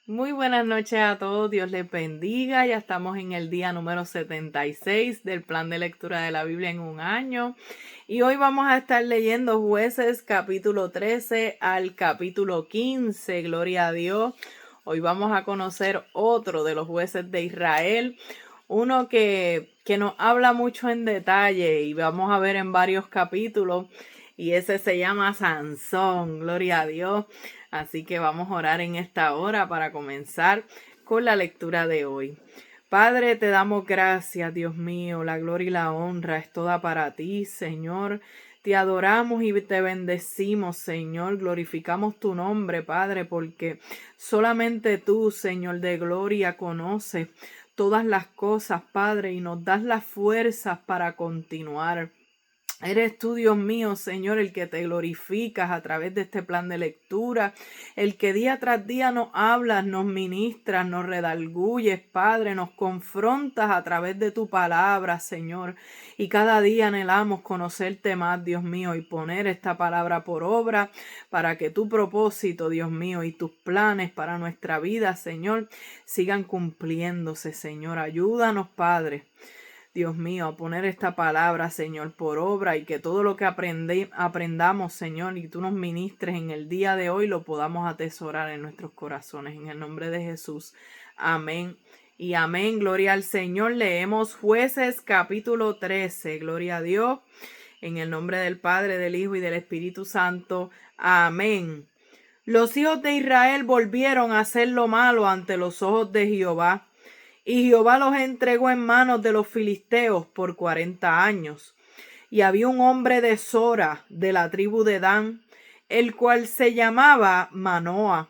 Muy buenas noches a todos, Dios les bendiga. Ya estamos en el día número 76 del plan de lectura de la Biblia en un año. Y hoy vamos a estar leyendo Jueces capítulo 13 al capítulo 15. Gloria a Dios. Hoy vamos a conocer otro de los jueces de Israel. Uno que nos habla mucho en detalle y vamos a ver en varios capítulos. Y ese se llama Sansón. Gloria a Dios. Así que vamos a orar en esta hora para comenzar con la lectura de hoy. Padre, te damos gracias, Dios mío, la gloria y la honra es toda para ti, Señor. Te adoramos y te bendecimos, Señor. Glorificamos tu nombre, Padre, porque solamente tú, Señor de gloria, conoces todas las cosas, Padre, y nos das las fuerzas para continuar. Eres tú, Dios mío, Señor, el que te glorificas a través de este plan de lectura, el que día tras día nos hablas, nos ministras, nos redarguyes, Padre, nos confrontas a través de tu palabra, Señor. Y cada día anhelamos conocerte más, Dios mío, y poner esta palabra por obra para que tu propósito, Dios mío, y tus planes para nuestra vida, Señor, sigan cumpliéndose, Señor. Ayúdanos, Padre. Dios mío, a poner esta palabra, Señor, por obra y que todo lo que aprendamos, Señor, y tú nos ministres en el día de hoy, lo podamos atesorar en nuestros corazones. En el nombre de Jesús. Amén. Y amén. Gloria al Señor. Leemos Jueces capítulo 13. Gloria a Dios. En el nombre del Padre, del Hijo y del Espíritu Santo. Amén. Los hijos de Israel volvieron a hacer lo malo ante los ojos de Jehová. Y Jehová los entregó en manos de los filisteos por 40 años. Y había un hombre de Sora, de la tribu de Dan, el cual se llamaba Manoa,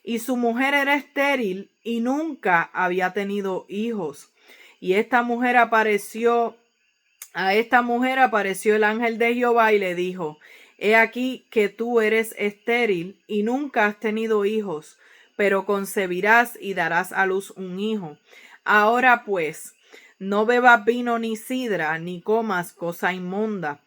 y su mujer era estéril y nunca había tenido hijos. Y a esta mujer apareció el ángel de Jehová y le dijo: He aquí que tú eres estéril y nunca has tenido hijos, pero concebirás y darás a luz un hijo. Ahora pues, no bebas vino ni sidra, ni comas cosa inmunda,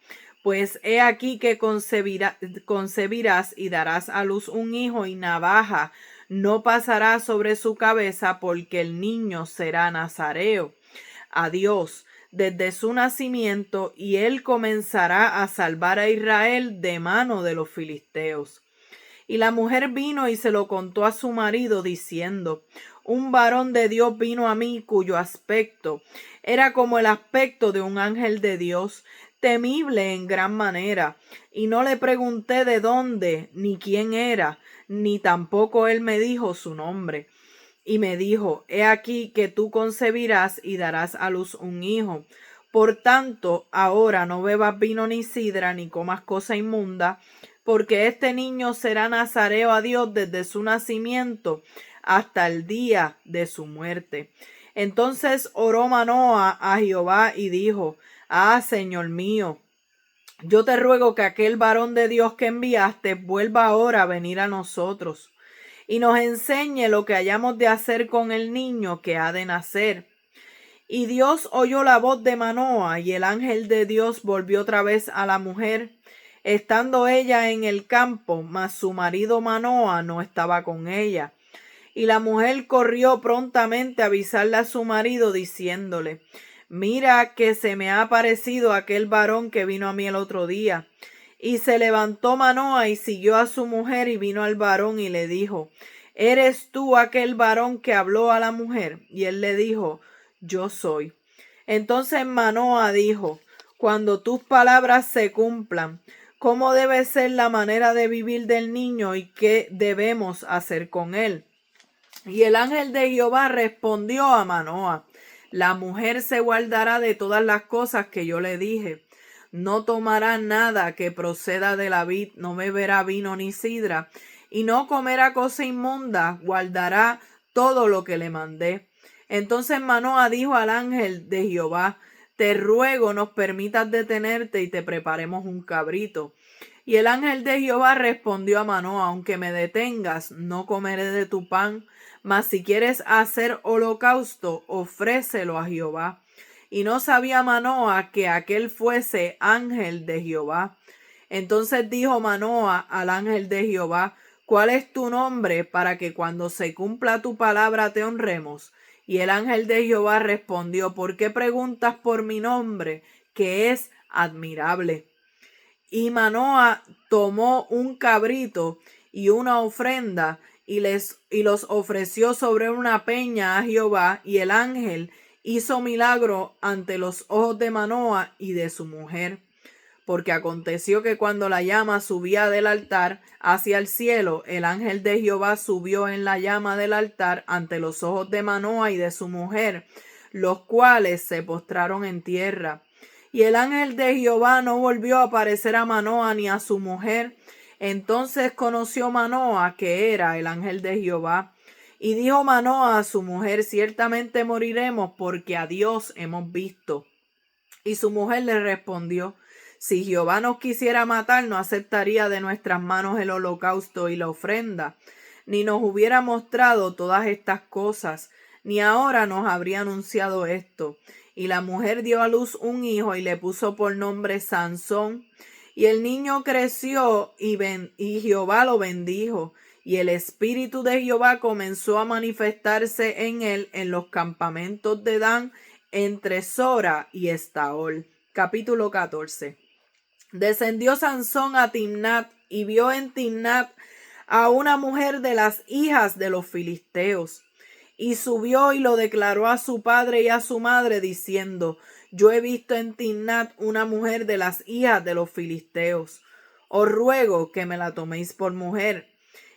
pues he aquí que concebirás y darás a luz un hijo, y navaja no pasará sobre su cabeza, porque el niño será nazareo a Dios desde su nacimiento, y él comenzará a salvar a Israel de mano de los filisteos. Y la mujer vino y se lo contó a su marido, diciendo: Un varón de Dios vino a mí, cuyo aspecto era como el aspecto de un ángel de Dios, temible en gran manera. Y no le pregunté de dónde, ni quién era, ni tampoco él me dijo su nombre. Y me dijo: He aquí que tú concebirás y darás a luz un hijo. Por tanto, ahora no bebas vino ni sidra, ni comas cosa inmunda, porque este niño será nazareo a Dios desde su nacimiento hasta el día de su muerte. Entonces oró Manoa a Jehová y dijo: Señor mío, yo te ruego que aquel varón de Dios que enviaste vuelva ahora a venir a nosotros y nos enseñe lo que hayamos de hacer con el niño que ha de nacer. Y Dios oyó la voz de Manoa, y el ángel de Dios volvió otra vez a la mujer, estando ella en el campo, mas su marido Manoa no estaba con ella. Y la mujer corrió prontamente a avisarle a su marido, diciéndole: Mira que se me ha aparecido aquel varón que vino a mí el otro día. Y se levantó Manoa y siguió a su mujer, y vino al varón y le dijo: ¿Eres tú aquel varón que habló a la mujer? Y él le dijo: Yo soy. Entonces Manoa dijo: Cuando tus palabras se cumplan, ¿cómo debe ser la manera de vivir del niño y qué debemos hacer con él? Y el ángel de Jehová respondió a Manoa: La mujer se guardará de todas las cosas que yo le dije. No tomará nada que proceda de la vid, no beberá vino ni sidra, y no comerá cosa inmunda, guardará todo lo que le mandé. Entonces Manoa dijo al ángel de Jehová: Te ruego nos permitas detenerte y te preparemos un cabrito. Y el ángel de Jehová respondió a Manoa: Aunque me detengas, no comeré de tu pan, mas si quieres hacer holocausto, ofrécelo a Jehová. Y no sabía Manoa que aquel fuese ángel de Jehová. Entonces dijo Manoa al ángel de Jehová: ¿cuál es tu nombre para que cuando se cumpla tu palabra te honremos? Y el ángel de Jehová respondió, ¿por qué preguntas por mi nombre, que es admirable? Y Manoa tomó un cabrito y una ofrenda y los ofreció sobre una peña a Jehová, y el ángel hizo milagro ante los ojos de Manoa y de su mujer. Porque aconteció que cuando la llama subía del altar hacia el cielo, el ángel de Jehová subió en la llama del altar ante los ojos de Manoa y de su mujer, los cuales se postraron en tierra. Y el ángel de Jehová no volvió a aparecer a Manoa ni a su mujer. Entonces conoció Manoa que era el ángel de Jehová. Y dijo Manoa a su mujer, ciertamente moriremos porque a Dios hemos visto. Y su mujer le respondió, si Jehová nos quisiera matar, no aceptaría de nuestras manos el holocausto y la ofrenda, ni nos hubiera mostrado todas estas cosas, ni ahora nos habría anunciado esto. Y la mujer dio a luz un hijo y le puso por nombre Sansón. Y el niño creció y Jehová lo bendijo. Y el espíritu de Jehová comenzó a manifestarse en él en los campamentos de Dan, entre Sora y Estaol. Capítulo 14. Descendió Sansón a Timnat y vio en Timnat a una mujer de las hijas de los filisteos. Y subió y lo declaró a su padre y a su madre, diciendo, yo he visto en Timnat una mujer de las hijas de los filisteos. Os ruego que me la toméis por mujer.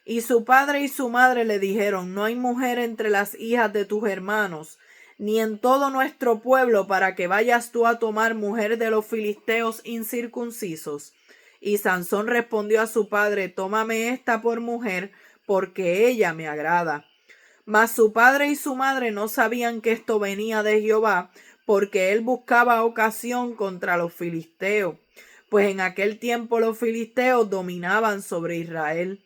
Y su padre y su madre le dijeron, no hay mujer entre las hijas de tus hermanos, ni en todo nuestro pueblo, para que vayas tú a tomar mujer de los filisteos incircuncisos. Y Sansón respondió a su padre, tómame esta por mujer, porque ella me agrada. Mas su padre y su madre no sabían que esto venía de Jehová, porque él buscaba ocasión contra los filisteos, pues en aquel tiempo los filisteos dominaban sobre Israel.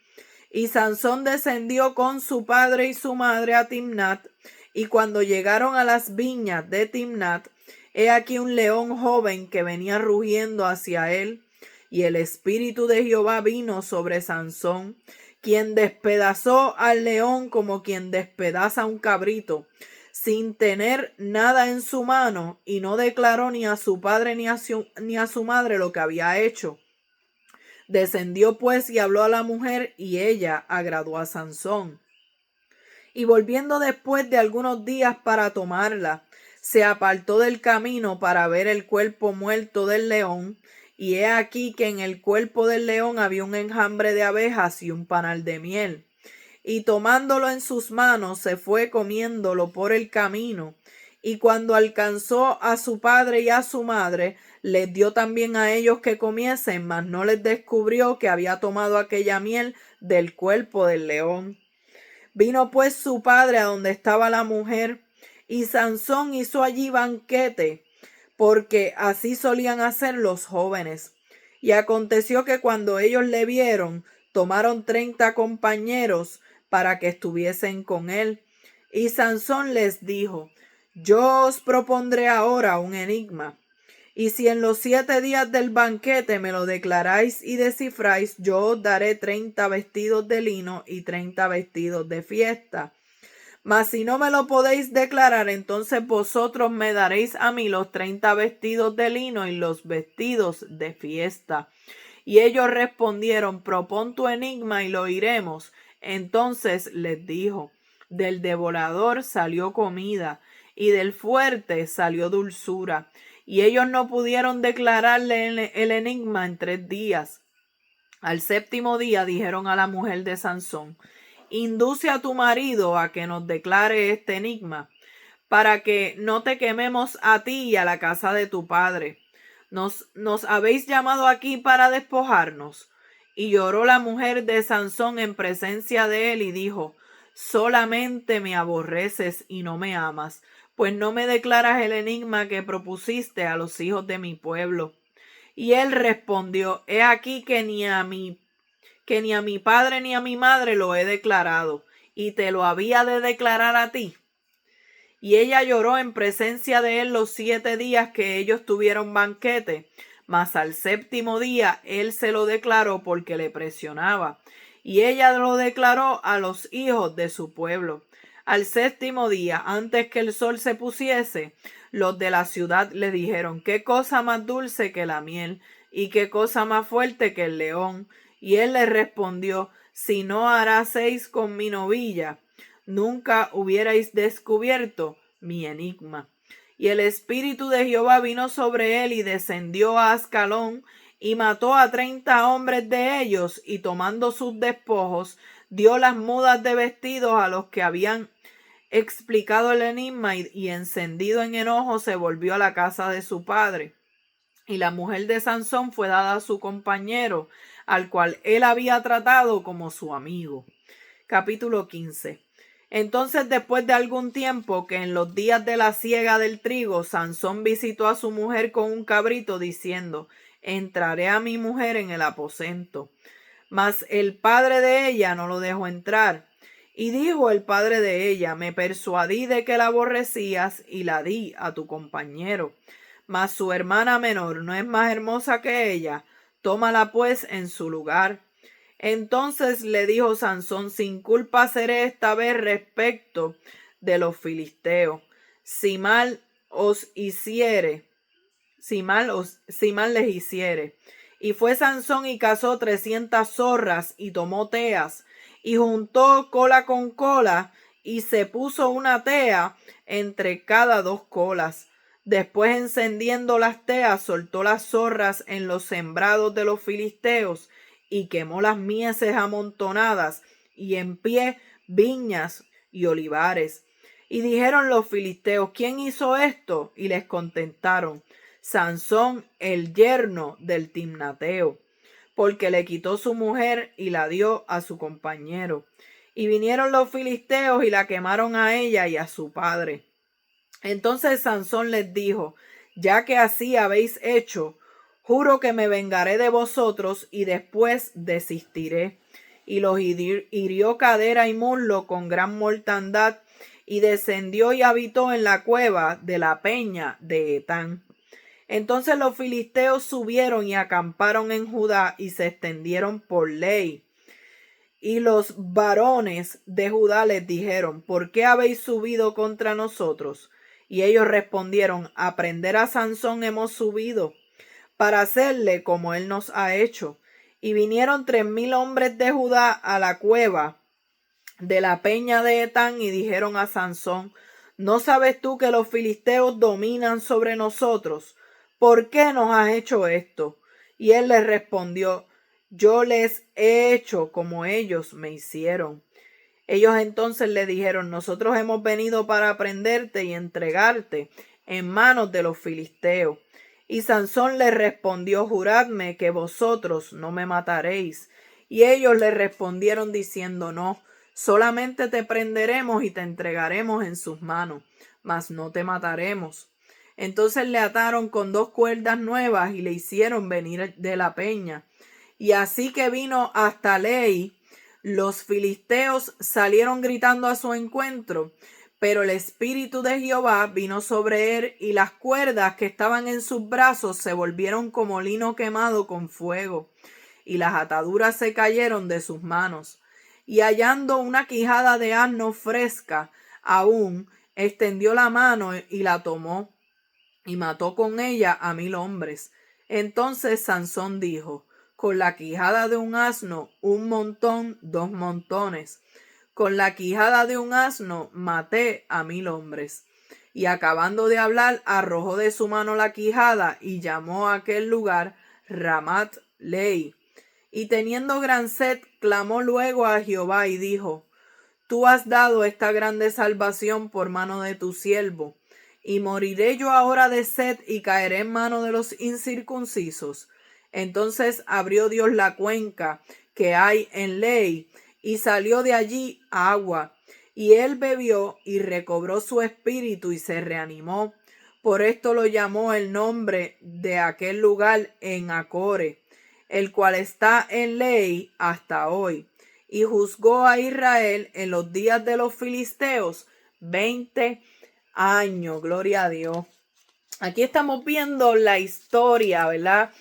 Y Sansón descendió con su padre y su madre a Timnat, y cuando llegaron a las viñas de Timnat, he aquí un león joven que venía rugiendo hacia él, y el espíritu de Jehová vino sobre Sansón, quien despedazó al león como quien despedaza un cabrito, sin tener nada en su mano, y no declaró ni a su padre ni a su madre lo que había hecho. Descendió pues y habló a la mujer, y ella agradó a Sansón. Y volviendo después de algunos días para tomarla, se apartó del camino para ver el cuerpo muerto del león, y he aquí que en el cuerpo del león había un enjambre de abejas y un panal de miel. Y tomándolo en sus manos, se fue comiéndolo por el camino. Y cuando alcanzó a su padre y a su madre, les dio también a ellos que comiesen, mas no les descubrió que había tomado aquella miel del cuerpo del león. Vino pues su padre a donde estaba la mujer, y Sansón hizo allí banquete, porque así solían hacer los jóvenes. Y aconteció que cuando ellos le vieron, tomaron 30 compañeros para que estuviesen con él. Y Sansón les dijo, yo os propondré ahora un enigma. Y si en los 7 días del banquete me lo declaráis y descifráis, yo os daré 30 vestidos de lino y 30 vestidos de fiesta. Mas si no me lo podéis declarar, entonces vosotros me daréis a mí los 30 vestidos de lino y los vestidos de fiesta. Y ellos respondieron, propón tu enigma y lo oiremos. Entonces les dijo, del devorador salió comida, y del fuerte salió dulzura. Y ellos no pudieron declararle el enigma en 3 días. Al 7º día dijeron a la mujer de Sansón, induce a tu marido a que nos declare este enigma, para que no te quememos a ti y a la casa de tu padre. Nos habéis llamado aquí para despojarnos. Y lloró la mujer de Sansón en presencia de él y dijo, solamente me aborreces y no me amas, pues no me declaras el enigma que propusiste a los hijos de mi pueblo. Y él respondió, he aquí que ni a mi padre ni a mi madre lo he declarado, y te lo había de declarar a ti. Y ella lloró en presencia de él los 7 días que ellos tuvieron banquete, mas al 7º día él se lo declaró porque le presionaba. y ella lo declaró a los hijos de su pueblo. Al séptimo día, antes que el sol se pusiese, los de la ciudad le dijeron: ¿qué cosa más dulce que la miel? ¿Y qué cosa más fuerte que el león? Y él les respondió: si no haraseis con mi novilla, nunca hubierais descubierto mi enigma. Y el espíritu de Jehová vino sobre él y descendió a Ascalón y mató a 30 hombres de ellos, y tomando sus despojos dio las mudas de vestidos a los que habían explicado el enigma, y encendido en enojo se volvió a la casa de su padre. Y la mujer de Sansón fue dada a su compañero, al cual él había tratado como su amigo. Capítulo 15. Entonces, después de algún tiempo, que en los días de la siega del trigo, Sansón visitó a su mujer con un cabrito, diciendo: entraré a mi mujer en el aposento. Mas el padre de ella no lo dejó entrar. Y dijo el padre de ella: me persuadí de que la aborrecías y la di a tu compañero. Mas su hermana menor no es más hermosa que ella, tómala pues en su lugar. Entonces le dijo Sansón: sin culpa seré esta vez respecto de los filisteos. Si mal les hiciere. Y fue Sansón y cazó 300 zorras y tomó teas y juntó cola con cola y se puso una tea entre cada dos colas. Después, encendiendo las teas, soltó las zorras en los sembrados de los filisteos y quemó las mieses amontonadas y en pie viñas y olivares. Y dijeron los filisteos: ¿quién hizo esto? Y les contestaron: Sansón, el yerno del Timnateo, porque le quitó su mujer y la dio a su compañero. Y vinieron los filisteos y la quemaron a ella y a su padre. Entonces Sansón les dijo: ya que así habéis hecho, juro que me vengaré de vosotros y después desistiré. Y los hirió cadera y muslo con gran mortandad, y descendió y habitó en la cueva de la peña de Etán. Entonces los filisteos subieron y acamparon en Judá y se extendieron por ley. Y los varones de Judá les dijeron: ¿por qué habéis subido contra nosotros? Y ellos respondieron: a prender a Sansón hemos subido, para hacerle como él nos ha hecho. Y vinieron 3000 hombres de Judá a la cueva de la peña de Etán y dijeron a Sansón: ¿no sabes tú que los filisteos dominan sobre nosotros? ¿Por qué nos has hecho esto? Y él les respondió: yo les he hecho como ellos me hicieron. Ellos entonces le dijeron: nosotros hemos venido para prenderte y entregarte en manos de los filisteos. Y Sansón les respondió: juradme que vosotros no me mataréis. Y ellos le respondieron diciendo: no, solamente te prenderemos y te entregaremos en sus manos, mas no te mataremos. Entonces le ataron con 2 cuerdas nuevas y le hicieron venir de la peña. Y así que vino hasta Lei, los filisteos salieron gritando a su encuentro, pero el espíritu de Jehová vino sobre él, y las cuerdas que estaban en sus brazos se volvieron como lino quemado con fuego, y las ataduras se cayeron de sus manos. Y hallando una quijada de asno fresca aún, extendió la mano y la tomó, y mató con ella a 1000 hombres. Entonces Sansón dijo: con la quijada de un asno, 1 montón, 2 montones. Con la quijada de un asno maté a 1000 hombres. Y acabando de hablar, arrojó de su mano la quijada y llamó a aquel lugar Ramat Lei. Y teniendo gran sed, clamó luego a Jehová y dijo: tú has dado esta grande salvación por mano de tu siervo, y moriré yo ahora de sed y caeré en mano de los incircuncisos. Entonces abrió Dios la cuenca que hay en Lei, y salió de allí agua, y él bebió y recobró su espíritu y se reanimó. Por esto lo llamó el nombre de aquel lugar En Acore, el cual está en Lei hasta hoy. Y juzgó a Israel en los días de los filisteos 20 años. Gloria a Dios. Aquí estamos viendo la historia, ¿verdad?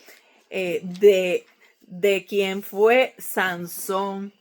De quien fue Sansón.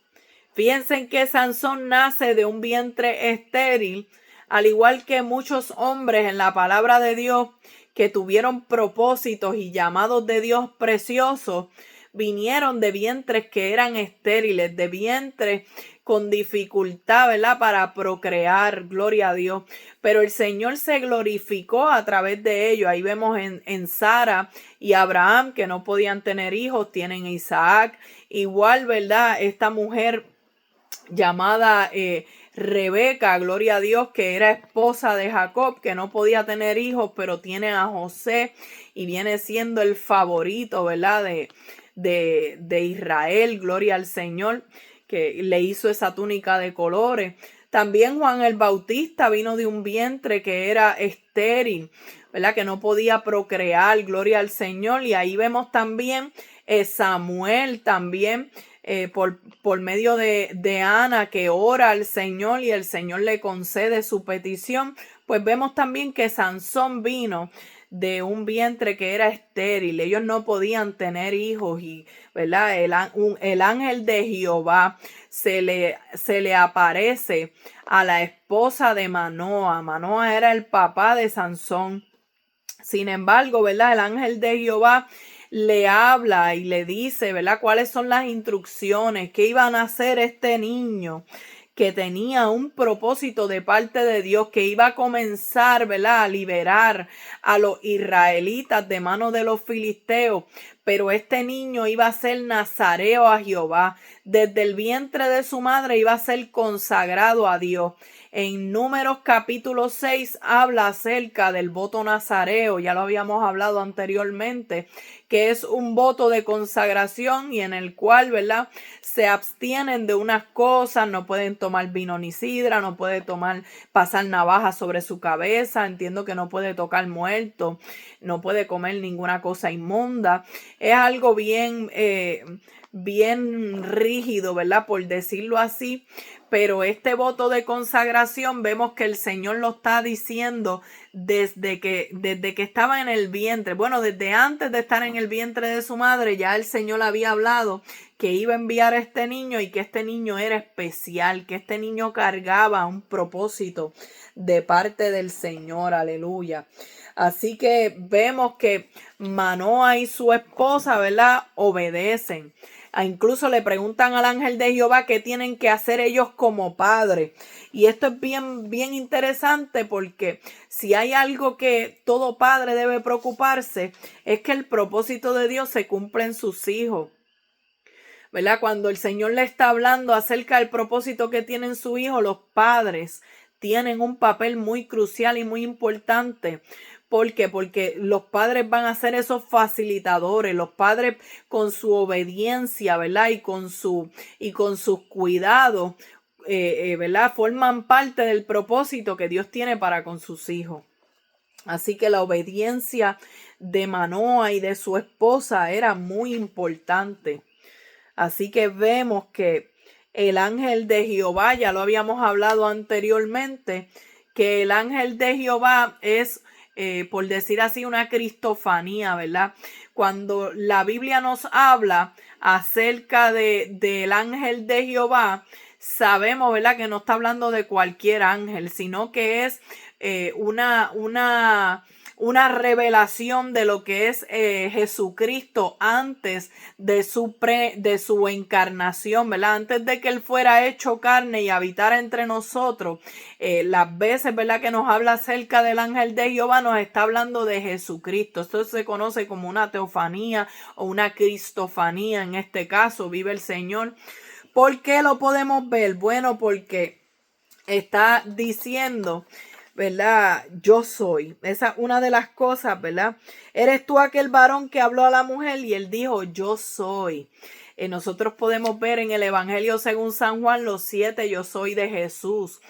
Fíjense que Sansón nace de un vientre estéril, al igual que muchos hombres en la palabra de Dios que tuvieron propósitos y llamados de Dios preciosos, vinieron de vientres que eran estériles, de vientres con dificultad, ¿verdad? Para procrear, gloria a Dios. Pero el Señor se glorificó a través de ellos. Ahí vemos en Sara y Abraham que no podían tener hijos, tienen a Isaac. Igual, ¿verdad? Esta mujer llamada Rebeca, gloria a Dios, que era esposa de Jacob, que no podía tener hijos, pero tiene a José y viene siendo el favorito, ¿verdad? De Israel, gloria al Señor, que le hizo esa túnica de colores. También Juan el Bautista vino de un vientre que era estéril, ¿verdad? Que no podía procrear, gloria al Señor. Y ahí vemos también Samuel también, por medio de Ana, que ora al Señor y el Señor le concede su petición. Pues vemos también que Sansón vino de un vientre que era estéril. Ellos no podían tener hijos y, ¿verdad? El ángel de Jehová se le aparece a la esposa de Manoa. Manoa era el papá de Sansón. Sin embargo, ¿verdad? El ángel de Jehová le habla y le dice, ¿verdad? Cuáles son las instrucciones, qué iban a hacer este niño que tenía un propósito de parte de Dios, que iba a comenzar, ¿verdad?, a liberar a los israelitas de manos de los filisteos. Pero este niño iba a ser nazareo a Jehová. Desde el vientre de su madre iba a ser consagrado a Dios. En Números capítulo 6 habla acerca del voto nazareo, ya lo habíamos hablado anteriormente, que es un voto de consagración y en el cual, ¿verdad?, se abstienen de unas cosas, no pueden tomar vino ni sidra, no puede pasar navaja sobre su cabeza, entiendo que no puede tocar muerto, no puede comer ninguna cosa inmunda. Es algo bien rígido, ¿verdad?, por decirlo así. Pero este voto de consagración vemos que el Señor lo está diciendo desde que estaba en el vientre. Bueno, desde antes de estar en el vientre de su madre, ya el Señor había hablado que iba a enviar a este niño y que este niño era especial, que este niño cargaba un propósito de parte del Señor. Aleluya. Así que vemos que Manoa y su esposa, ¿verdad?, obedecen. Incluso le preguntan al ángel de Jehová qué tienen que hacer ellos como padres. Y esto es bien interesante porque si hay algo que todo padre debe preocuparse es que el propósito de Dios se cumpla en sus hijos, ¿verdad? Cuando el Señor le está hablando acerca del propósito que tienen su hijo, los padres tienen un papel muy crucial y muy importante. ¿Por qué? Porque los padres van a ser esos facilitadores, los padres con su obediencia, ¿verdad? Y con sus cuidados, ¿verdad? Forman parte del propósito que Dios tiene para con sus hijos. Así que la obediencia de Manoa y de su esposa era muy importante. Así que vemos que el ángel de Jehová, ya lo habíamos hablado anteriormente, que el ángel de Jehová es, por decir así, una cristofanía, ¿verdad? Cuando la Biblia nos habla acerca del ángel de Jehová, sabemos, ¿verdad?, que no está hablando de cualquier ángel, sino que es una revelación de lo que es Jesucristo antes de su encarnación, ¿verdad? Antes de que Él fuera hecho carne y habitara entre nosotros. Las veces, ¿verdad?, que nos habla acerca del ángel de Jehová, nos está hablando de Jesucristo. Esto se conoce como una teofanía o una cristofanía. En este caso, vive el Señor. ¿Por qué lo podemos ver? Bueno, porque está diciendo, ¿verdad? Yo soy. Esa es una de las cosas, ¿verdad? Eres tú aquel varón que habló a la mujer y él dijo, yo soy. Nosotros podemos ver en el Evangelio según San Juan los 7 yo soy de Jesús.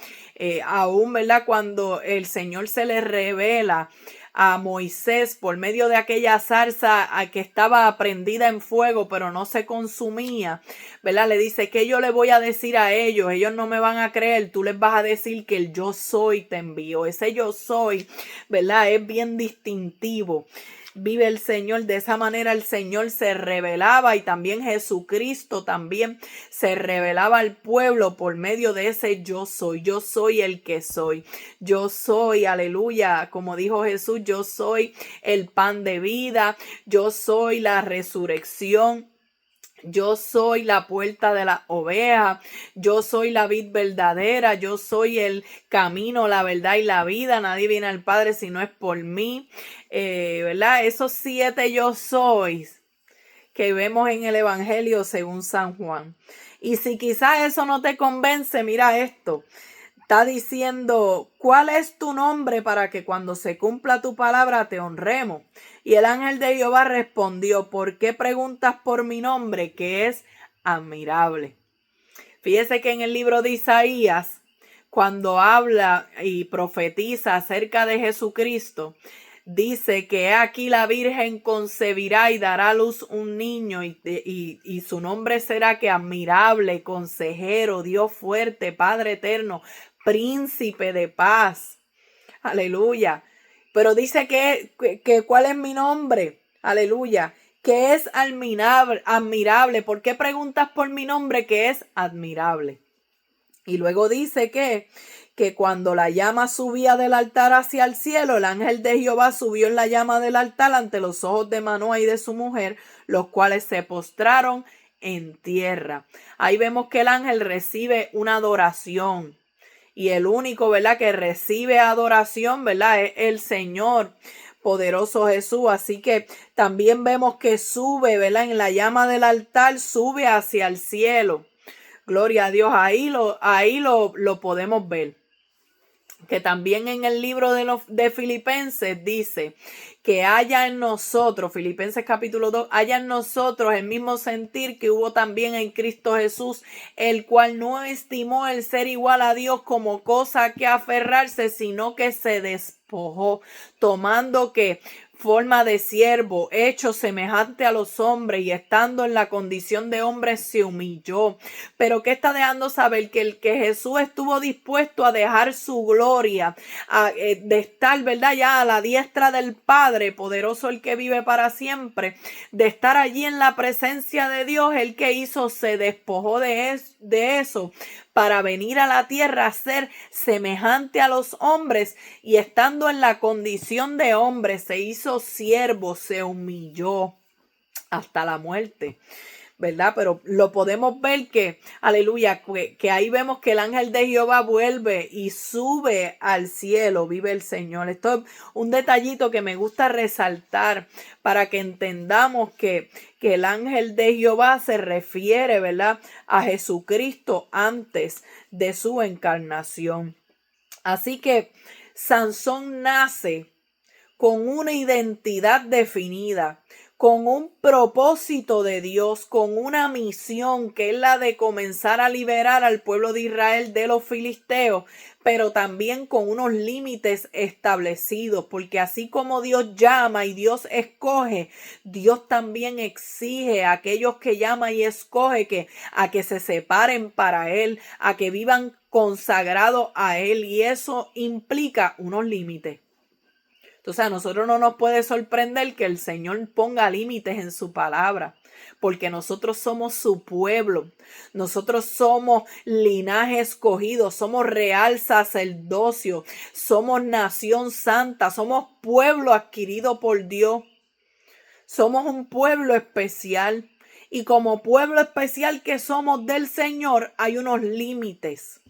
Aún, ¿verdad?, cuando el Señor se le revela a Moisés por medio de aquella zarza que estaba prendida en fuego pero no se consumía, ¿verdad? Le dice, ¿qué yo le voy a decir a ellos? Ellos no me van a creer, tú les vas a decir que el yo soy te envió. Ese yo soy, ¿verdad?, es bien distintivo. vive el Señor. De esa manera el Señor se revelaba y también Jesucristo también se revelaba al pueblo por medio de ese yo soy el que soy. Yo soy, aleluya, como dijo Jesús, yo soy el pan de vida, yo soy la resurrección. Yo soy la puerta de la oveja, yo soy la vid verdadera, yo soy el camino, la verdad y la vida. Nadie viene al Padre si no es por mí, ¿verdad? Esos 7 yo sois que vemos en el Evangelio según San Juan. Y si quizás eso no te convence, mira esto. Está diciendo, ¿cuál es tu nombre para que cuando se cumpla tu palabra te honremos? Y el ángel de Jehová respondió, ¿por qué preguntas por mi nombre, que es admirable? Fíjese que en el libro de Isaías, cuando habla y profetiza acerca de Jesucristo, dice que aquí la Virgen concebirá y dará a luz un niño y su nombre será que admirable, consejero, Dios fuerte, Padre eterno, príncipe de paz. Aleluya. Pero dice que ¿cuál es mi nombre? Aleluya. Que es admirable. ¿Por qué preguntas por mi nombre que es admirable? Y luego dice que cuando la llama subía del altar hacia el cielo, el ángel de Jehová subió en la llama del altar ante los ojos de Manoah y de su mujer, los cuales se postraron en tierra. Ahí vemos que el ángel recibe una adoración. Y el único, ¿verdad?, que recibe adoración, ¿verdad?, es el Señor poderoso Jesús. Así que también vemos que sube, ¿verdad?, en la llama del altar, sube hacia el cielo. Gloria a Dios, ahí lo podemos ver. Que también en el libro de Filipenses dice que haya en nosotros, Filipenses capítulo 2, haya en nosotros el mismo sentir que hubo también en Cristo Jesús, el cual no estimó el ser igual a Dios como cosa que aferrarse, sino que se despojó, tomando que forma de siervo, hecho semejante a los hombres y estando en la condición de hombre se humilló. Pero que está dejando saber que Jesús estuvo dispuesto a dejar su gloria, de estar, ¿verdad?, ya a la diestra del Padre, poderoso el que vive para siempre, de estar allí en la presencia de Dios. El que hizo se despojó de eso para venir a la tierra a ser semejante a los hombres y estando en la condición de hombre se hizo siervo, se humilló hasta la muerte, ¿verdad? Pero lo podemos ver que, aleluya, que ahí vemos que el ángel de Jehová vuelve y sube al cielo, vive el Señor. Esto es un detallito que me gusta resaltar para que entendamos que el ángel de Jehová se refiere, ¿verdad?, a Jesucristo antes de su encarnación. Así que Sansón nace con una identidad definida, con un propósito de Dios, con una misión que es la de comenzar a liberar al pueblo de Israel de los filisteos, pero también con unos límites establecidos, porque así como Dios llama y Dios escoge, Dios también exige a aquellos que llama y escoge a que se separen para Él, a que vivan consagrados a Él, y eso implica unos límites. Entonces a nosotros no nos puede sorprender que el Señor ponga límites en su palabra, porque nosotros somos su pueblo, nosotros somos linaje escogido, somos real sacerdocio, somos nación santa, somos pueblo adquirido por Dios, somos un pueblo especial, y como pueblo especial que somos del Señor hay unos límites.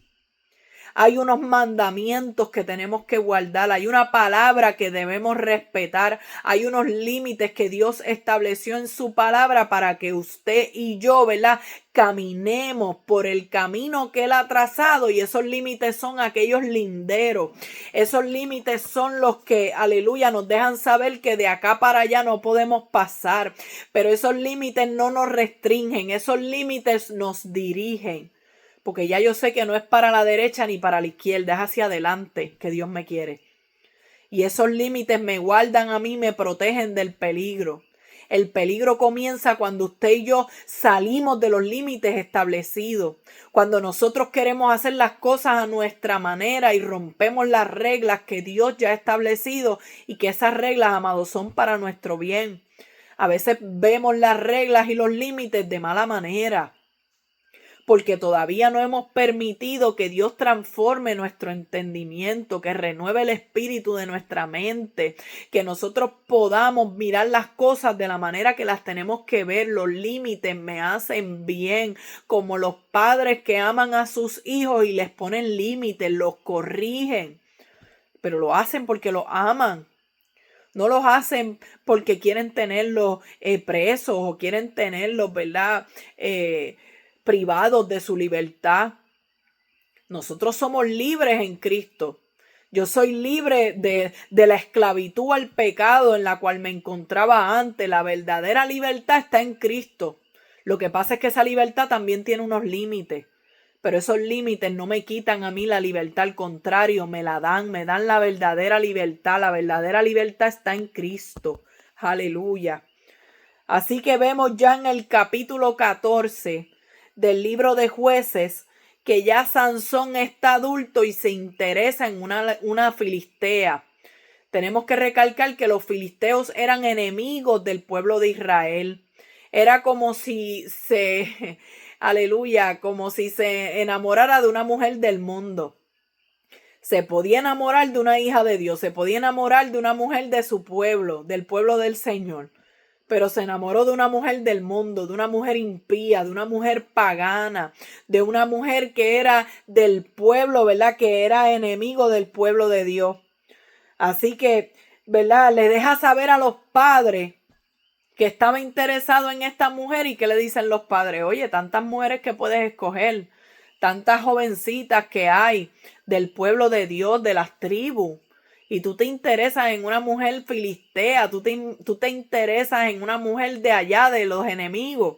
Hay unos mandamientos que tenemos que guardar, hay una palabra que debemos respetar, hay unos límites que Dios estableció en su palabra para que usted y yo, ¿verdad?, caminemos por el camino que Él ha trazado, y esos límites son aquellos linderos. Esos límites son los que, aleluya, nos dejan saber que de acá para allá no podemos pasar, pero esos límites no nos restringen, esos límites nos dirigen. Porque ya yo sé que no es para la derecha ni para la izquierda, es hacia adelante que Dios me quiere. Y esos límites me guardan a mí, me protegen del peligro. El peligro comienza cuando usted y yo salimos de los límites establecidos. Cuando nosotros queremos hacer las cosas a nuestra manera y rompemos las reglas que Dios ya ha establecido y que esas reglas, amados, son para nuestro bien. A veces vemos las reglas y los límites de mala manera, porque todavía no hemos permitido que Dios transforme nuestro entendimiento, que renueve el espíritu de nuestra mente, que nosotros podamos mirar las cosas de la manera que las tenemos que ver. Los límites me hacen bien, como los padres que aman a sus hijos y les ponen límites, los corrigen, pero lo hacen porque los aman. No los hacen porque quieren tenerlos presos o quieren tenerlos, ¿verdad?, privados de su libertad. Nosotros somos libres en Cristo. Yo soy libre de la esclavitud al pecado en la cual me encontraba antes. La verdadera libertad está en Cristo. Lo que pasa es que esa libertad también tiene unos límites. Pero esos límites no me quitan a mí la libertad, al contrario, me dan la verdadera libertad. La verdadera libertad está en Cristo. Aleluya. Así que vemos ya en el capítulo 14 del libro de Jueces que ya Sansón está adulto y se interesa en una filistea. Tenemos que recalcar que los filisteos eran enemigos del pueblo de Israel. Era como si como si se enamorara de una mujer del mundo. Se podía enamorar de una hija de Dios, se podía enamorar de una mujer de su pueblo, del pueblo del Señor. Pero se enamoró de una mujer del mundo, de una mujer impía, de una mujer pagana, de una mujer que era del pueblo, ¿verdad?, que era enemigo del pueblo de Dios. Así que, ¿verdad?, le deja saber a los padres que estaba interesado en esta mujer. ¿Y que le dicen los padres? Oye, tantas mujeres que puedes escoger, tantas jovencitas que hay del pueblo de Dios, de las tribus. Y tú te interesas en una mujer filistea, tú te interesas en una mujer de allá, de los enemigos.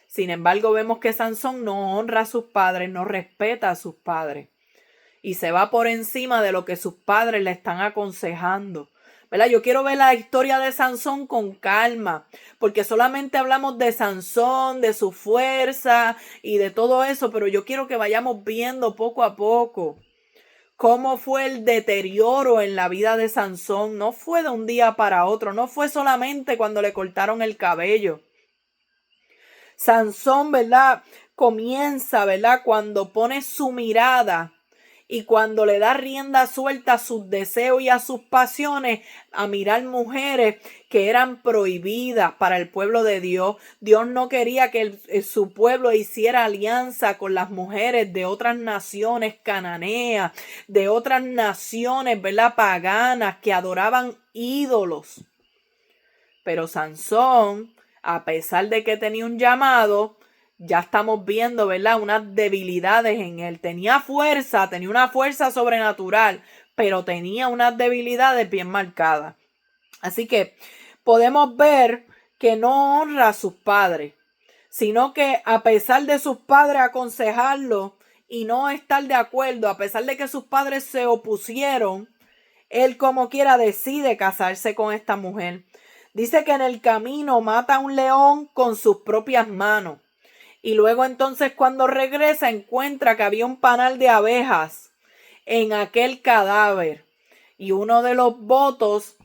Sin embargo, vemos que Sansón no honra a sus padres, no respeta a sus padres. Y se va por encima de lo que sus padres le están aconsejando. ¿Verdad? Yo quiero ver la historia de Sansón con calma, porque solamente hablamos de Sansón, de su fuerza y de todo eso, pero yo quiero que vayamos viendo poco a poco cómo fue el deterioro en la vida de Sansón. No fue de un día para otro, no fue solamente cuando le cortaron el cabello. Sansón, ¿verdad?, comienza, ¿verdad?, cuando pone su mirada y cuando le da rienda suelta a sus deseos y a sus pasiones, a mirar mujeres que eran prohibidas para el pueblo de Dios. Dios no quería que su pueblo hiciera alianza con las mujeres de otras naciones cananeas, de otras naciones, ¿verdad?, paganas que adoraban ídolos. Pero Sansón, a pesar de que tenía un llamado, ya estamos viendo, ¿verdad?, unas debilidades en él. Tenía fuerza, tenía una fuerza sobrenatural, pero tenía unas debilidades bien marcadas. Así que podemos ver que no honra a sus padres, sino que a pesar de sus padres aconsejarlo y no estar de acuerdo, a pesar de que sus padres se opusieron, él como quiera decide casarse con esta mujer. Dice que en el camino mata a un león con sus propias manos. Y luego entonces cuando regresa encuentra que había un panal de abejas en aquel cadáver. Y uno de los votos,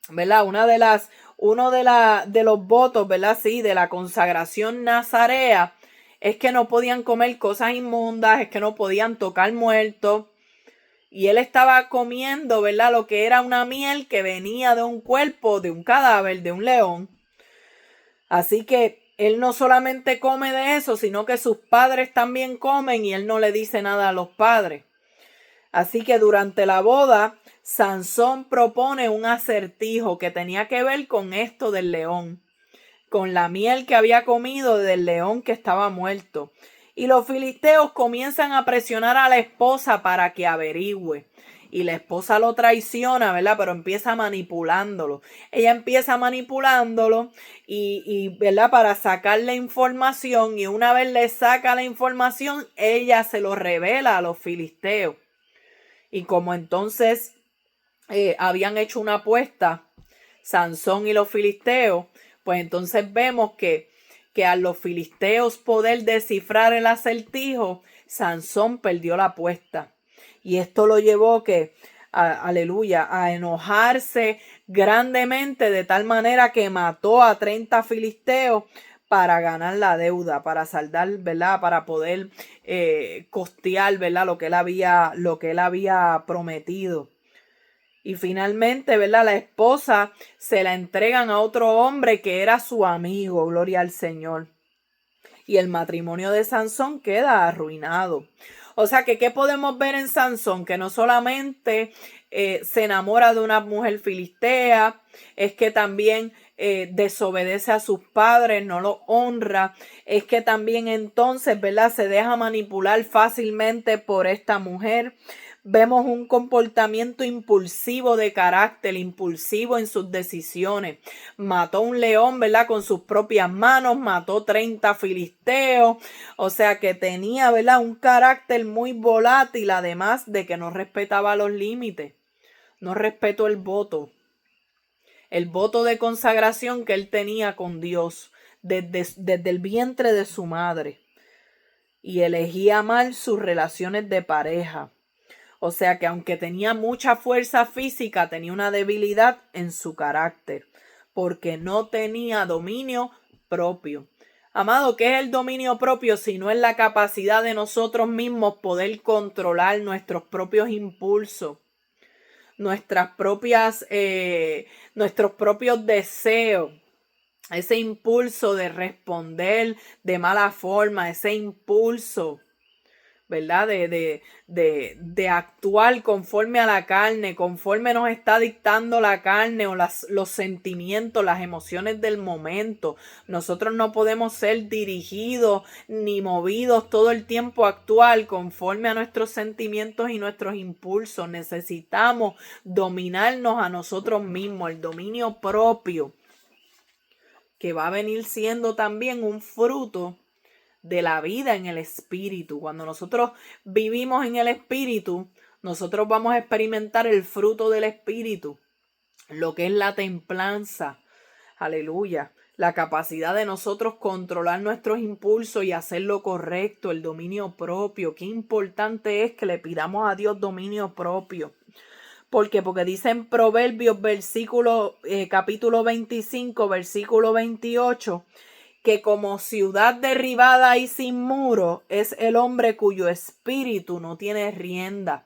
¿verdad?, de los votos, ¿verdad?, sí, de la consagración nazarea, es que no podían comer cosas inmundas, es que no podían tocar muertos. Y él estaba comiendo, ¿verdad?, lo que era una miel que venía de un cuerpo, de un cadáver, de un león. Así que él no solamente come de eso, sino que sus padres también comen y él no le dice nada a los padres. Así que durante la boda, Sansón propone un acertijo que tenía que ver con esto del león, con la miel que había comido del león que estaba muerto. Y los filisteos comienzan a presionar a la esposa para que averigüe. Y la esposa lo traiciona, ¿verdad? Pero empieza manipulándolo. Ella empieza manipulándolo y ¿verdad?, para sacarle información. Y una vez le saca la información, ella se lo revela a los filisteos. Y como entonces habían hecho una apuesta, Sansón y los filisteos, Pues entonces vemos que a los filisteos poder descifrar el acertijo, Sansón perdió la apuesta. Y esto lo llevó aleluya, a enojarse grandemente de tal manera que mató a 30 filisteos para ganar la deuda, para saldar, ¿verdad? Para poder costear, ¿verdad? Lo que él había prometido. Y finalmente, ¿verdad? La esposa se la entregan a otro hombre que era su amigo, gloria al Señor. Y el matrimonio de Sansón queda arruinado. O sea que, ¿qué podemos ver en Sansón? Que no solamente se enamora de una mujer filistea, es que también desobedece a sus padres, no lo honra, es que también entonces, ¿verdad? Se deja manipular fácilmente por esta mujer. Vemos un comportamiento impulsivo de carácter, impulsivo en sus decisiones. Mató un león, ¿verdad? Con sus propias manos, mató 30 filisteos. O sea que tenía, ¿verdad? Un carácter muy volátil, además de que no respetaba los límites. No respetó el voto de consagración que él tenía con Dios desde el vientre de su madre. Y elegía mal sus relaciones de pareja. O sea que aunque tenía mucha fuerza física, tenía una debilidad en su carácter, porque no tenía dominio propio. Amado, ¿qué es el dominio propio? Si no es la capacidad de nosotros mismos poder controlar nuestros propios impulsos, nuestros propios deseos, ese impulso de responder de mala forma, ese impulso, ¿verdad? De actuar conforme a la carne, conforme nos está dictando la carne o los sentimientos, las emociones del momento. Nosotros no podemos ser dirigidos ni movidos todo el tiempo a actuar conforme a nuestros sentimientos y nuestros impulsos. Necesitamos dominarnos a nosotros mismos, el dominio propio, que va a venir siendo también un fruto de la vida en el espíritu. Cuando nosotros vivimos en el espíritu, nosotros vamos a experimentar el fruto del espíritu, lo que es la templanza, aleluya, la capacidad de nosotros controlar nuestros impulsos y hacer lo correcto, el dominio propio. Qué importante es que le pidamos a Dios dominio propio. ¿Por qué? Porque dice en Proverbios capítulo 25, versículo 28, que como ciudad derribada y sin muro es el hombre cuyo espíritu no tiene rienda.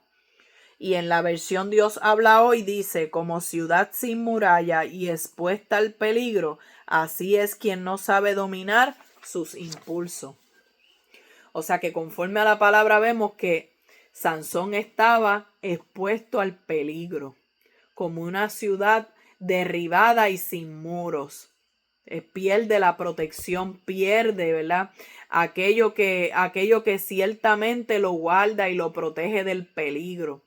Y en la versión Dios habla hoy dice, como ciudad sin muralla y expuesta al peligro, así es quien no sabe dominar sus impulsos. O sea que conforme a la palabra vemos que Sansón estaba expuesto al peligro, como una ciudad derribada y sin muros. Pierde la protección, pierde, ¿verdad? Aquello que ciertamente lo guarda y lo protege del peligro.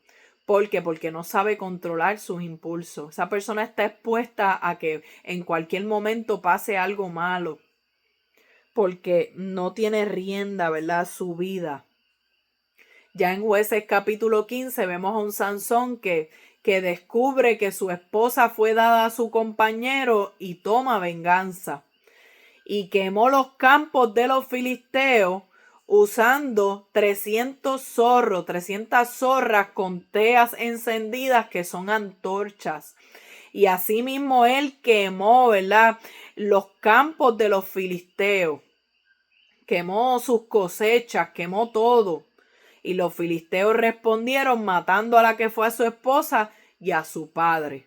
¿Por qué? Porque no sabe controlar sus impulsos. Esa persona está expuesta a que en cualquier momento pase algo malo, porque no tiene rienda, ¿verdad? Su vida. Ya en Jueces capítulo 15 vemos a un Sansón que descubre que su esposa fue dada a su compañero y toma venganza. Y quemó los campos de los filisteos usando 300 zorras con teas encendidas que son antorchas. Y asimismo él quemó, ¿verdad?, los campos de los filisteos. Quemó sus cosechas, quemó todo. Y los filisteos respondieron matando a la que fue a su esposa y a su padre.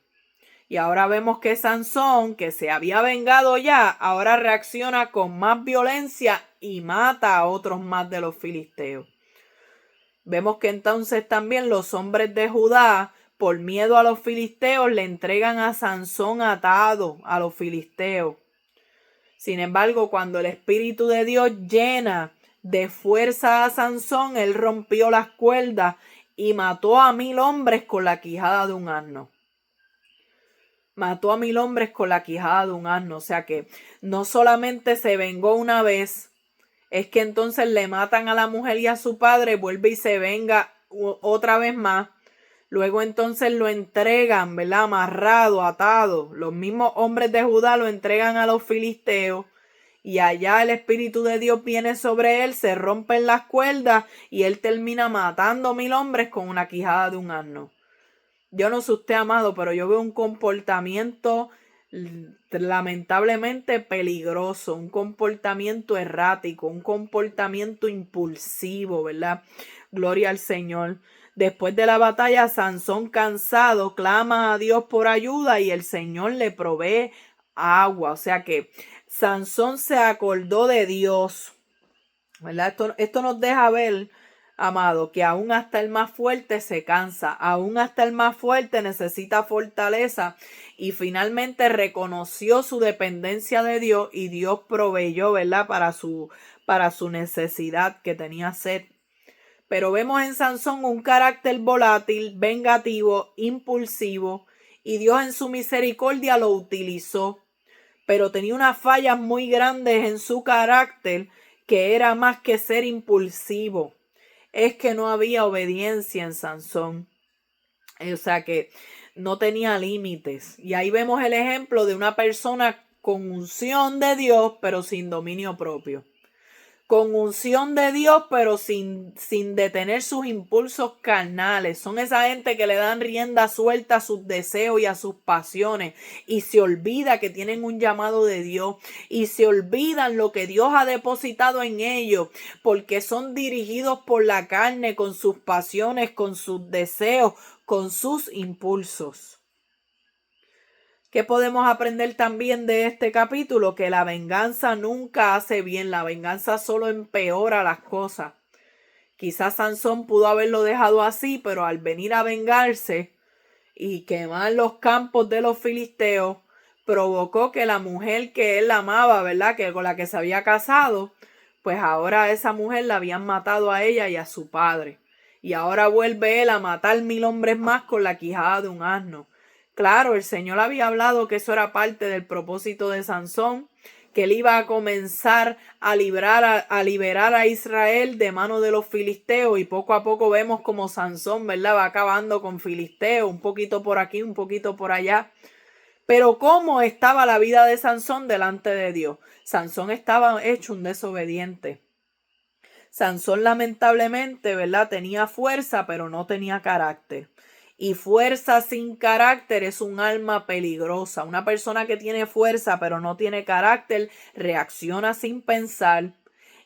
Y ahora vemos que Sansón, que se había vengado ya, ahora reacciona con más violencia y mata a otros más de los filisteos. Vemos que entonces también los hombres de Judá, por miedo a los filisteos, le entregan a Sansón atado a los filisteos. Sin embargo, cuando el Espíritu de Dios llena de fuerza a Sansón, él rompió las cuerdas y mató a 1000 hombres con la quijada de un asno. Mató a 1000 hombres con la quijada de un asno. O sea que no solamente se vengó una vez, es que entonces le matan a la mujer y a su padre, vuelve y se venga otra vez más. Luego entonces lo entregan, ¿verdad? Amarrado, atado. Los mismos hombres de Judá lo entregan a los filisteos. Y allá el Espíritu de Dios viene sobre él, se rompen las cuerdas y él termina matando 1000 hombres con una quijada de un asno. Yo no sé usted, amado, pero yo veo un comportamiento lamentablemente peligroso, un comportamiento errático, un comportamiento impulsivo, ¿verdad? Gloria al Señor. Después de la batalla, Sansón, cansado, clama a Dios por ayuda y el Señor le provee agua. O sea que Sansón se acordó de Dios, ¿verdad? Esto nos deja ver, amado, que aún hasta el más fuerte se cansa, aún hasta el más fuerte necesita fortaleza y finalmente reconoció su dependencia de Dios y Dios proveyó, ¿verdad? Para su necesidad que tenía sed. Pero vemos en Sansón un carácter volátil, vengativo, impulsivo y Dios en su misericordia lo utilizó. Pero tenía unas fallas muy grandes en su carácter que era más que ser impulsivo. Es que no había obediencia en Sansón. O sea que no tenía límites. Y ahí vemos el ejemplo de una persona con unción de Dios, pero sin dominio propio. Con unción de Dios, pero sin detener sus impulsos carnales. Son esa gente que le dan rienda suelta a sus deseos y a sus pasiones. Y se olvida que tienen un llamado de Dios. Y se olvidan lo que Dios ha depositado en ellos. Porque son dirigidos por la carne, con sus pasiones, con sus deseos, con sus impulsos. ¿Qué podemos aprender también de este capítulo? Que la venganza nunca hace bien, la venganza solo empeora las cosas. Quizás Sansón pudo haberlo dejado así, pero al venir a vengarse y quemar los campos de los filisteos, provocó que la mujer que él amaba, ¿verdad? Que con la que se había casado, pues ahora a esa mujer la habían matado a ella y a su padre. Y ahora vuelve él a matar 1000 hombres más con la quijada de un asno. Claro, el Señor había hablado que eso era parte del propósito de Sansón, que él iba a comenzar a liberar a Israel de mano de los filisteos y poco a poco vemos como Sansón, ¿verdad? Va acabando con filisteos, un poquito por aquí, un poquito por allá. Pero ¿cómo estaba la vida de Sansón delante de Dios? Sansón estaba hecho un desobediente. Sansón lamentablemente, ¿verdad? Tenía fuerza, pero no tenía carácter. Y fuerza sin carácter es un alma peligrosa. Una persona que tiene fuerza pero no tiene carácter reacciona sin pensar,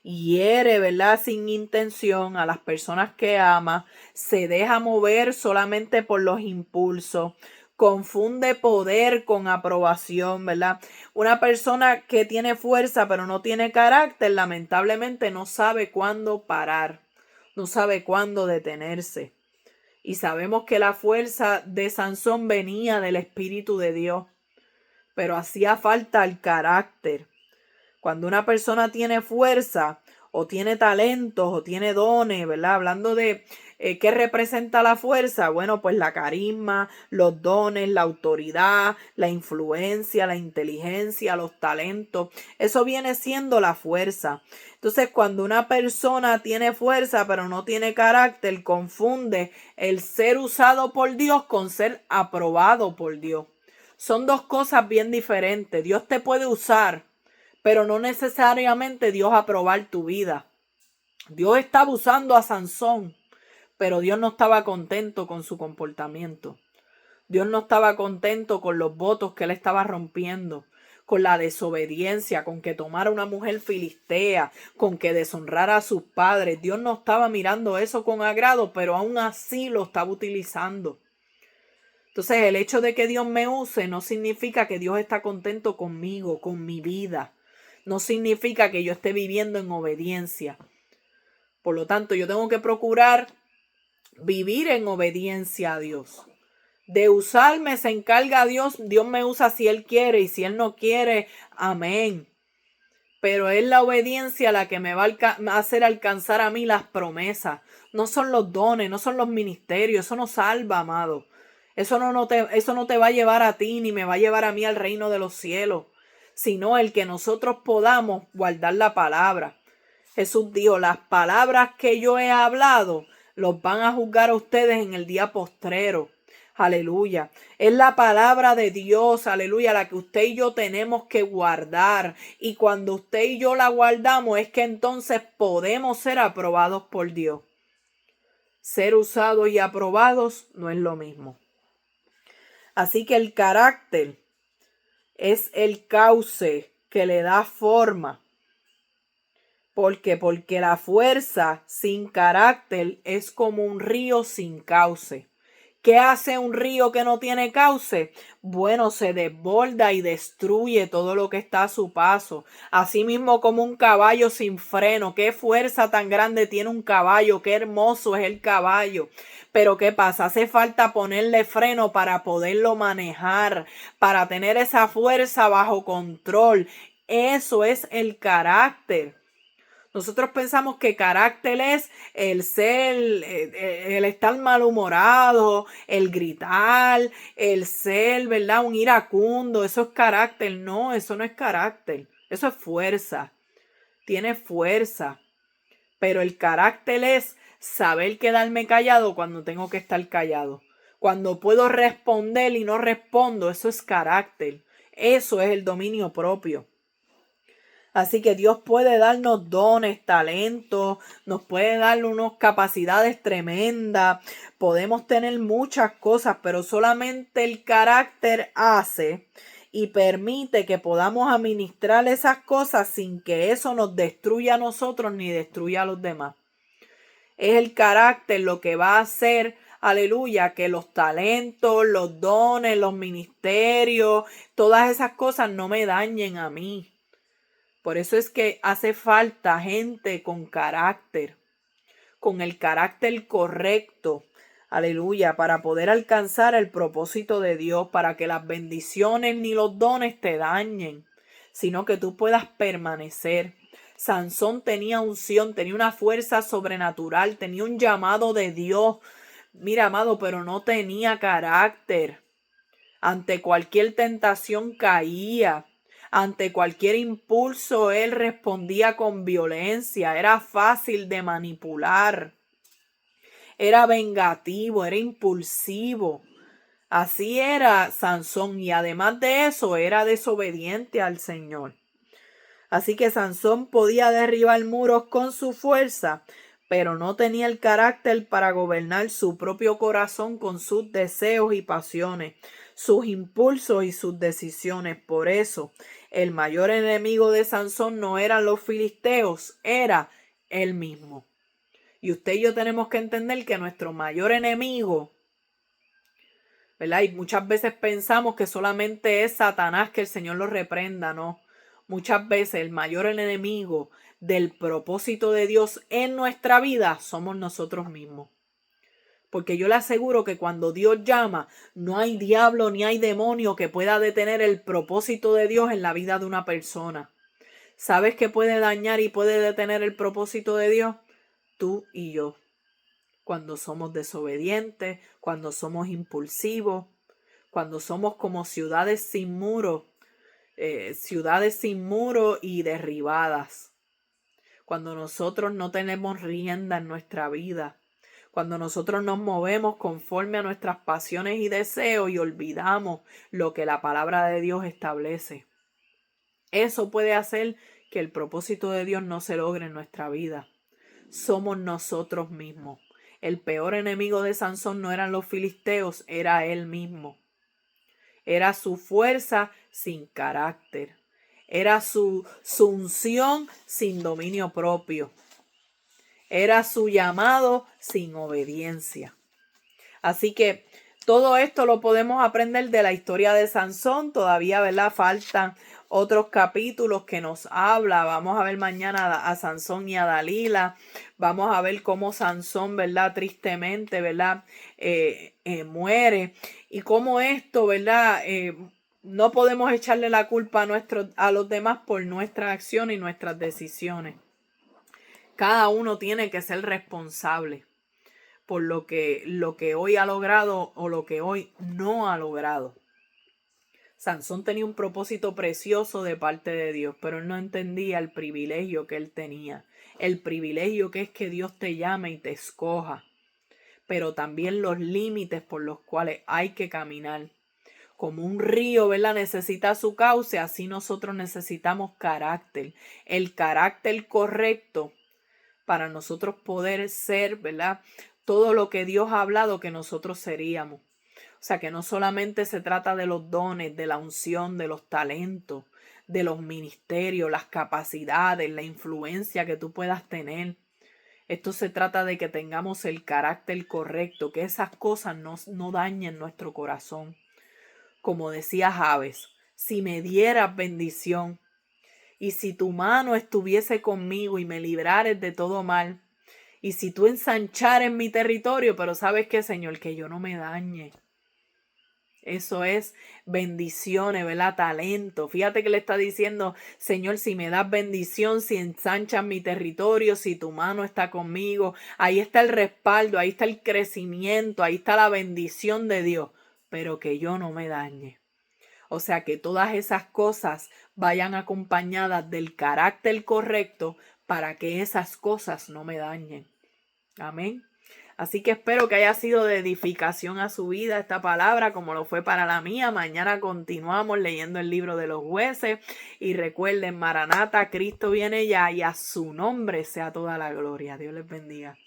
hiere, ¿verdad? Sin intención a las personas que ama, se deja mover solamente por los impulsos, confunde poder con aprobación, ¿verdad? Una persona que tiene fuerza pero no tiene carácter, lamentablemente no sabe cuándo parar, no sabe cuándo detenerse. Y sabemos que la fuerza de Sansón venía del Espíritu de Dios, pero hacía falta el carácter. Cuando una persona tiene fuerza o tiene talentos o tiene dones, ¿verdad? Hablando de qué representa la fuerza, bueno, pues la carisma, los dones, la autoridad, la influencia, la inteligencia, los talentos, eso viene siendo la fuerza. Entonces, cuando una persona tiene fuerza pero no tiene carácter, confunde el ser usado por Dios con ser aprobado por Dios. Son dos cosas bien diferentes. Dios te puede usar, pero no necesariamente Dios aprobar tu vida. Dios estaba usando a Sansón, pero Dios no estaba contento con su comportamiento. Dios no estaba contento con los votos que él estaba rompiendo, con la desobediencia, con que tomara una mujer filistea, con que deshonrara a sus padres. Dios no estaba mirando eso con agrado, pero aún así lo estaba utilizando. Entonces, el hecho de que Dios me use no significa que Dios está contento conmigo, con mi vida. No significa que yo esté viviendo en obediencia. Por lo tanto, yo tengo que procurar vivir en obediencia a Dios. De usarme se encarga Dios. Dios me usa si Él quiere y si Él no quiere, amén. Pero es la obediencia la que me va a hacer alcanzar a mí las promesas. No son los dones, no son los ministerios. Eso no salva, amado. Eso no te va a llevar a ti ni me va a llevar a mí al reino de los cielos, sino el que nosotros podamos guardar la palabra. Jesús dijo, las palabras que yo he hablado, los van a juzgar a ustedes en el día postrero. Aleluya. Es la palabra de Dios, aleluya, la que usted y yo tenemos que guardar. Y cuando usted y yo la guardamos es que entonces podemos ser aprobados por Dios. Ser usados y aprobados no es lo mismo. Así que el carácter es el cauce que le da forma. ¿Por qué? Porque la fuerza sin carácter es como un río sin cauce. ¿Qué hace un río que no tiene cauce? Bueno, se desborda y destruye todo lo que está a su paso. Asimismo como un caballo sin freno. ¿Qué fuerza tan grande tiene un caballo? Qué hermoso es el caballo. Pero ¿qué pasa? Hace falta ponerle freno para poderlo manejar, para tener esa fuerza bajo control. Eso es el carácter. Nosotros pensamos que carácter es el ser, el estar malhumorado, el gritar, el ser, ¿verdad? Un iracundo. Eso es carácter. No, eso no es carácter. Eso es fuerza. Tiene fuerza. Pero el carácter es saber quedarme callado cuando tengo que estar callado. Cuando puedo responder y no respondo, eso es carácter. Eso es el dominio propio. Así que Dios puede darnos dones, talentos, nos puede dar unas capacidades tremendas, podemos tener muchas cosas, pero solamente el carácter hace y permite que podamos administrar esas cosas sin que eso nos destruya a nosotros ni destruya a los demás. Es el carácter lo que va a hacer, aleluya, que los talentos, los dones, los ministerios, todas esas cosas no me dañen a mí. Por eso es que hace falta gente con carácter, con el carácter correcto, aleluya, para poder alcanzar el propósito de Dios, para que las bendiciones ni los dones te dañen, sino que tú puedas permanecer. Sansón tenía unción, tenía una fuerza sobrenatural, tenía un llamado de Dios. Mira, amado, pero no tenía carácter. Ante cualquier tentación caía. Ante cualquier impulso él respondía con violencia. Era fácil de manipular. Era vengativo, era impulsivo. Así era Sansón y además de eso era desobediente al Señor. Así que Sansón podía derribar muros con su fuerza, pero no tenía el carácter para gobernar su propio corazón con sus deseos y pasiones, sus impulsos y sus decisiones. Por eso, el mayor enemigo de Sansón no eran los filisteos, era él mismo. Y usted y yo tenemos que entender que nuestro mayor enemigo, ¿verdad? Y muchas veces pensamos que solamente es Satanás, que el Señor lo reprenda, ¿no? Muchas veces el mayor enemigo del propósito de Dios en nuestra vida somos nosotros mismos. Porque yo le aseguro que cuando Dios llama, no hay diablo ni hay demonio que pueda detener el propósito de Dios en la vida de una persona. ¿Sabes qué puede dañar y puede detener el propósito de Dios? Tú y yo. Cuando somos desobedientes, cuando somos impulsivos, cuando somos como ciudades sin muros y derribadas. Cuando nosotros no tenemos rienda en nuestra vida. Cuando nosotros nos movemos conforme a nuestras pasiones y deseos y olvidamos lo que la palabra de Dios establece. Eso puede hacer que el propósito de Dios no se logre en nuestra vida. Somos nosotros mismos. El peor enemigo de Sansón no eran los filisteos, era él mismo. Era su fuerza sin carácter. Era su unción sin dominio propio. Era su llamado sin obediencia. Así que todo esto lo podemos aprender de la historia de Sansón. Todavía, ¿verdad? Faltan otros capítulos que nos habla. Vamos a ver mañana a Sansón y a Dalila. Vamos a ver cómo Sansón, ¿verdad? Tristemente, ¿verdad? Muere. Y cómo esto, ¿verdad? No podemos echarle la culpa a los demás por nuestras acciones y nuestras decisiones. Cada uno tiene que ser responsable por lo que hoy ha logrado o lo que hoy no ha logrado. Sansón tenía un propósito precioso de parte de Dios, pero él no entendía el privilegio que él tenía. El privilegio que es que Dios te llame y te escoja. pero también los límites por los cuales hay que caminar. Como un río, ¿verdad? Necesita su cauce, así nosotros necesitamos carácter. El carácter correcto para nosotros poder ser, ¿verdad? Todo lo que Dios ha hablado que nosotros seríamos. O sea, que no solamente se trata de los dones, de la unción, de los talentos, de los ministerios, las capacidades, la influencia que tú puedas tener. Esto se trata de que tengamos el carácter correcto, que esas cosas no dañen nuestro corazón. Como decía Jabes, si me dieras bendición y si tu mano estuviese conmigo y me librares de todo mal, y si tú ensanchares mi territorio, pero ¿sabes qué, Señor? Que yo no me dañe. Eso es bendiciones, ¿verdad? Talento. Fíjate que le está diciendo, Señor, si me das bendición, si ensanchas mi territorio, si tu mano está conmigo, ahí está el respaldo, ahí está el crecimiento, ahí está la bendición de Dios, pero que yo no me dañe. O sea, que todas esas cosas vayan acompañadas del carácter correcto para que esas cosas no me dañen. Amén. Así que espero que haya sido de edificación a su vida esta palabra, como lo fue para la mía. Mañana continuamos leyendo el libro de los jueces. Y recuerden, Maranata, Cristo viene ya y a su nombre sea toda la gloria. Dios les bendiga.